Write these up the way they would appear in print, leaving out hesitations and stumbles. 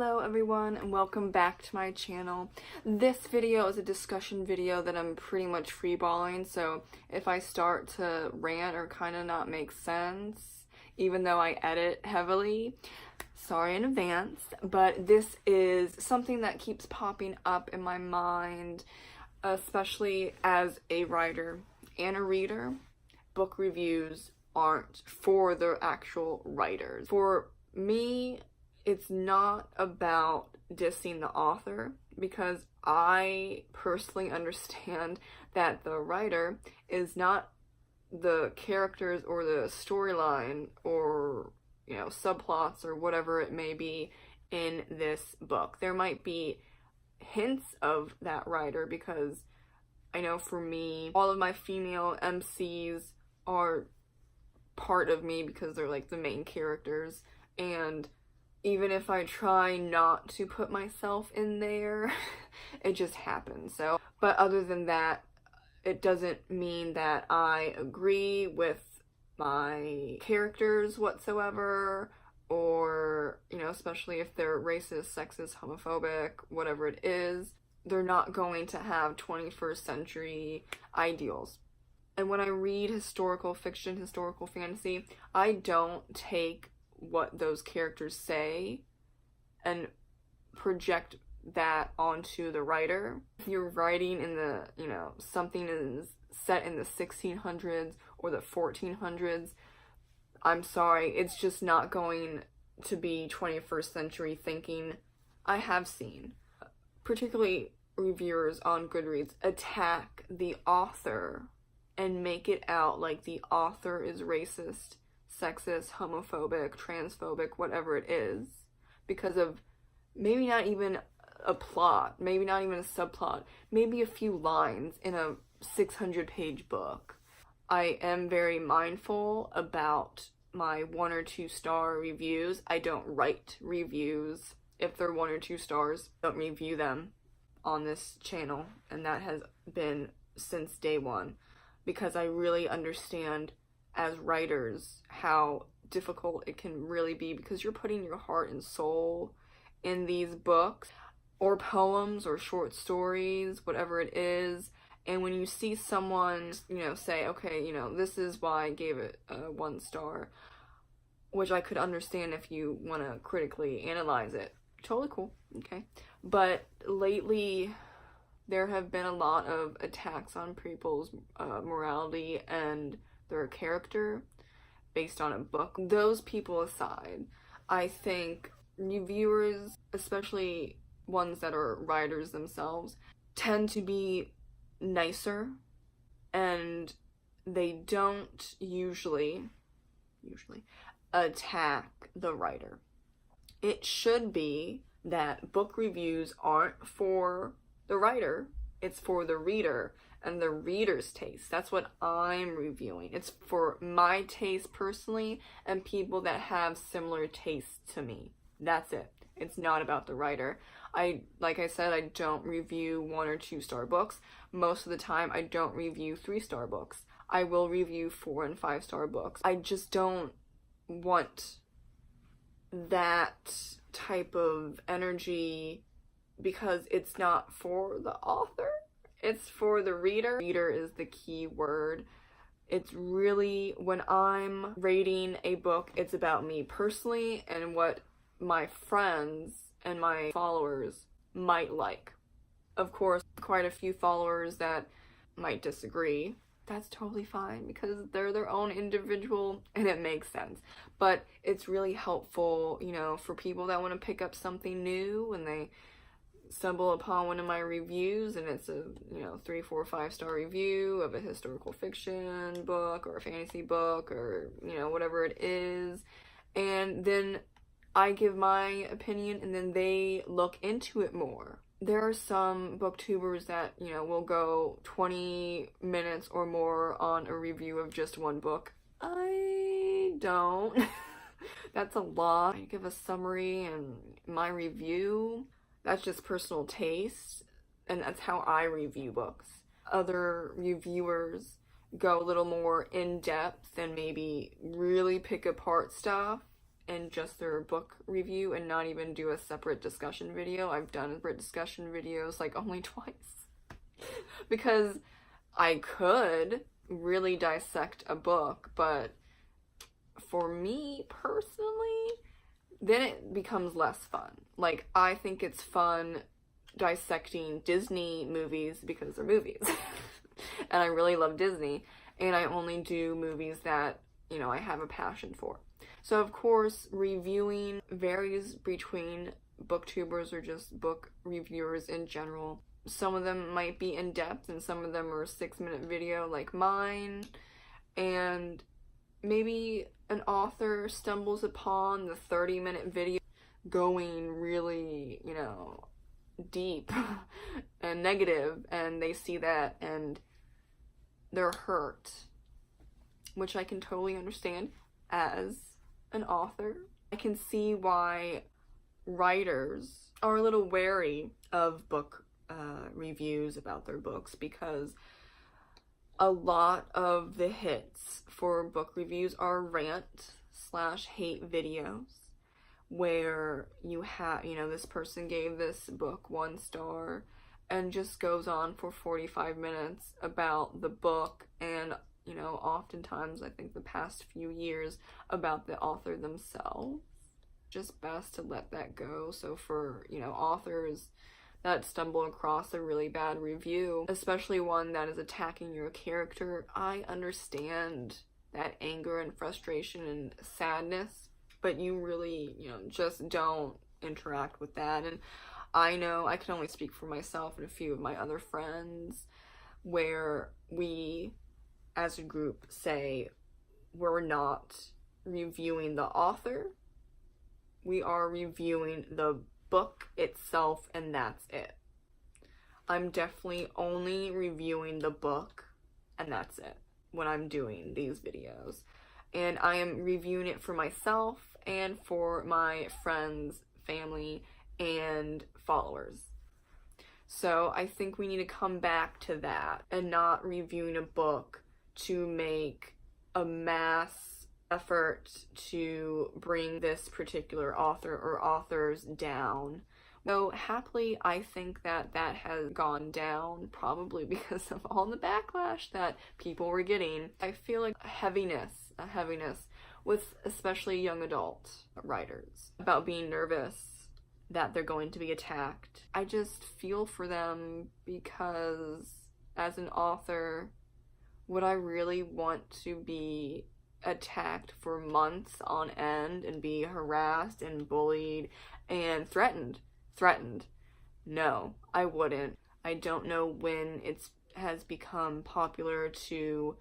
Hello everyone and welcome back to my channel. This video is a discussion video that I'm pretty much freeballing, so if I start to rant or kind of not make sense, even though I edit heavily, sorry in advance, but this is something that keeps popping up in my mind, especially as a writer and a reader. Book reviews aren't for the actual writers. For me, it's not about dissing the author, because I personally understand that the writer is not the characters or the storyline or, you know, subplots or whatever it may be in this book. There might be hints of that writer, because I know for me, all of my female MCs are part of me because they're like the main characters, and even if I try not to put myself in there, it just happens. So, but other than that, it doesn't mean that I agree with my characters whatsoever, or, you know, especially if they're racist, sexist, homophobic, whatever it is, they're not going to have 21st century ideals. And when I read historical fiction, historical fantasy, I don't take what those characters say and project that onto the writer. If you're writing in the, you know, something is set in the 1600s or the 1400s, I'm sorry, it's just not going to be 21st century thinking. I have seen, particularly reviewers on Goodreads, attack the author and make it out like the author is racist, sexist, homophobic, transphobic, whatever it is, because of maybe not even a plot, maybe not even a subplot, maybe a few lines in a 600-page book. I am very mindful about my 1 or 2 star reviews. I don't write reviews. If they're 1 or 2 stars, I don't review them on this channel, and that has been since day one, because I really understand as writers how difficult it can really be, because you're putting your heart and soul in these books or poems or short stories, whatever it is. And when you see someone, you know, say, okay, you know, this is why I gave it a 1 star, which I could understand if you want to critically analyze it, totally cool, okay. But lately there have been a lot of attacks on people's morality and their character based on a book. Those people aside, I think reviewers, especially ones that are writers themselves, tend to be nicer, and they don't usually attack the writer. It should be that book reviews aren't for the writer, it's for the reader and the reader's taste. That's what I'm reviewing. It's for my taste personally and people that have similar tastes to me. That's it. It's not about the writer. Like I said, I don't review 1 or 2 star books. Most of the time, I don't review 3-star books. I will review 4 and 5 star books. I just don't want that type of energy, because it's not for the author. It's for the reader. Reader is the key word. It's really, when I'm rating a book, it's about me personally and what my friends and my followers might like. Of course, quite a few followers that might disagree. That's totally fine, because they're their own individual and it makes sense. But it's really helpful, you know, for people that want to pick up something new and they stumble upon one of my reviews and it's a, you know, 3, 4, 5-star review of a historical fiction book or a fantasy book or, you know, whatever it is, and then I give my opinion and then they look into it more. There are some booktubers that, you know, will go 20 minutes or more on a review of just one book. I don't. That's a lot. I give a summary and my review. That's just personal taste, and that's how I review books. Other reviewers go a little more in depth and maybe really pick apart stuff in just their book review and not even do a separate discussion video. I've done separate discussion videos like only twice because I could really dissect a book, but for me personally, then it becomes less fun. Like, I think it's fun dissecting Disney movies because they're movies. And I really love Disney, and I only do movies that, you know, I have a passion for. So of course, reviewing varies between booktubers or just book reviewers in general. Some of them might be in depth and some of them are a 6-minute video like mine, and maybe an author stumbles upon the 30-minute video going really, you know, deep and negative, and they see that and they're hurt, which I can totally understand as an author. I can see why writers are a little wary of book reviews about their books, because a lot of the hits for book reviews are rant/hate videos where you have, you know, this person gave this book 1 star and just goes on for 45 minutes about the book, and, you know, oftentimes, I think the past few years, about the author themselves. Just best to let that go. So for, you know, authors that stumble across a really bad review, especially one that is attacking your character, I understand that anger and frustration and sadness, but you really, you know, just don't interact with that. And I know I can only speak for myself and a few of my other friends where we, as a group, say we're not reviewing the author, we are reviewing the book itself, and that's it. I'm definitely only reviewing the book, and that's it, when I'm doing these videos. And I am reviewing it for myself and for my friends, family, and followers. So I think we need to come back to that and not reviewing a book to make a mass effort to bring this particular author or authors down. So happily, I think that that has gone down, probably because of all the backlash that people were getting. I feel like a heaviness with especially young adult writers about being nervous that they're going to be attacked. I just feel for them, because as an author, would I really want to be attacked for months on end and be harassed and bullied and threatened? No, I wouldn't. I don't know when it has become popular to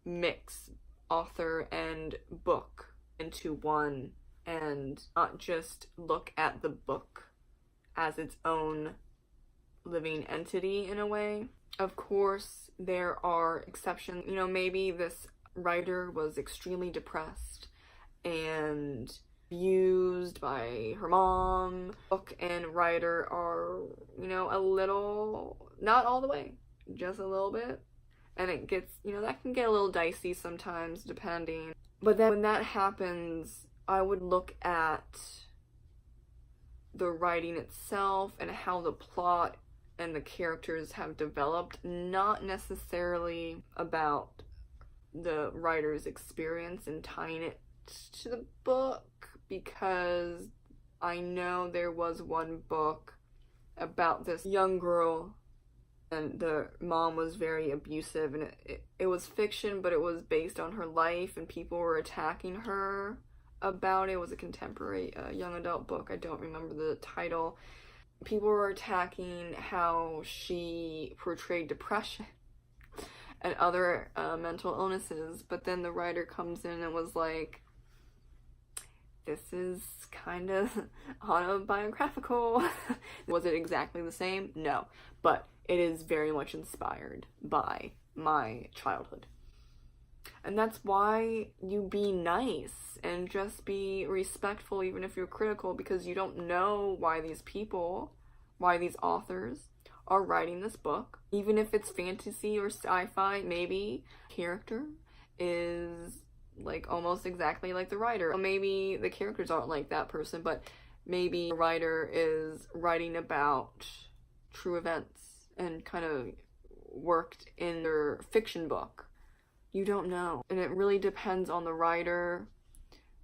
mix author and book into one and not just look at the book as its own living entity in a way. Of course, there are exceptions. You know, maybe this writer was extremely depressed and abused by her mom. Book and writer are, you know, a little, not all the way, just a little bit. And it gets, you know, that can get a little dicey sometimes, depending. But then when that happens, I would look at the writing itself and how the plot and the characters have developed, not necessarily about the writer's experience and tying it to the book, because I know there was one book about this young girl and the mom was very abusive, and it was fiction, but it was based on her life, and people were attacking her about it. It was a contemporary young adult book. I don't remember the title. People were attacking how she portrayed depression and other mental illnesses, but then the writer comes in and was like, this is kind of autobiographical. Was it exactly the same? No, but it is very much inspired by my childhood. And that's why you be nice and just be respectful, even if you're critical, because you don't know why these people, why these authors are writing this book. Even if it's fantasy or sci-fi, maybe character is like almost exactly like the writer. Or maybe the characters aren't like that person, but maybe the writer is writing about true events and kind of worked in their fiction book. You don't know. And it really depends on the writer.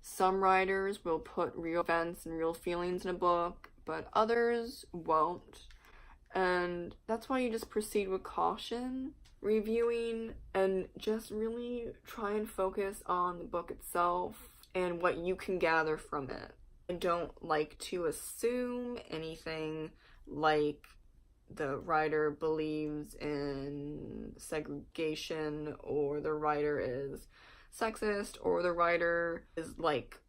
Some writers will put real events and real feelings in a book, but others won't. And that's why you just proceed with caution, reviewing, and just really try and focus on the book itself and what you can gather from it. I don't like to assume anything like the writer believes in segregation, or the writer is sexist, or the writer is like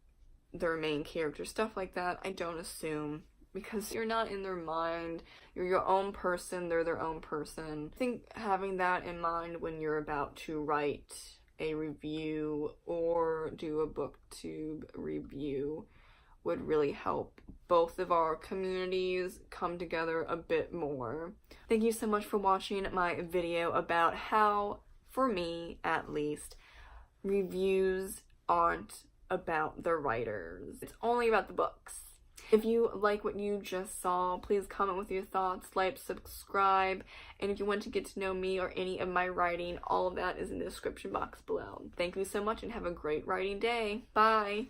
their main character, stuff like that. I don't assume, because you're not in their mind. You're your own person, they're their own person. I think having that in mind when you're about to write a review or do a BookTube review would really help both of our communities come together a bit more. Thank you so much for watching my video about how, for me at least, reviews aren't about the writers. It's only about the books. If you like what you just saw, please comment with your thoughts, like, subscribe, and if you want to get to know me or any of my writing, all of that is in the description box below. Thank you so much and have a great writing day. Bye!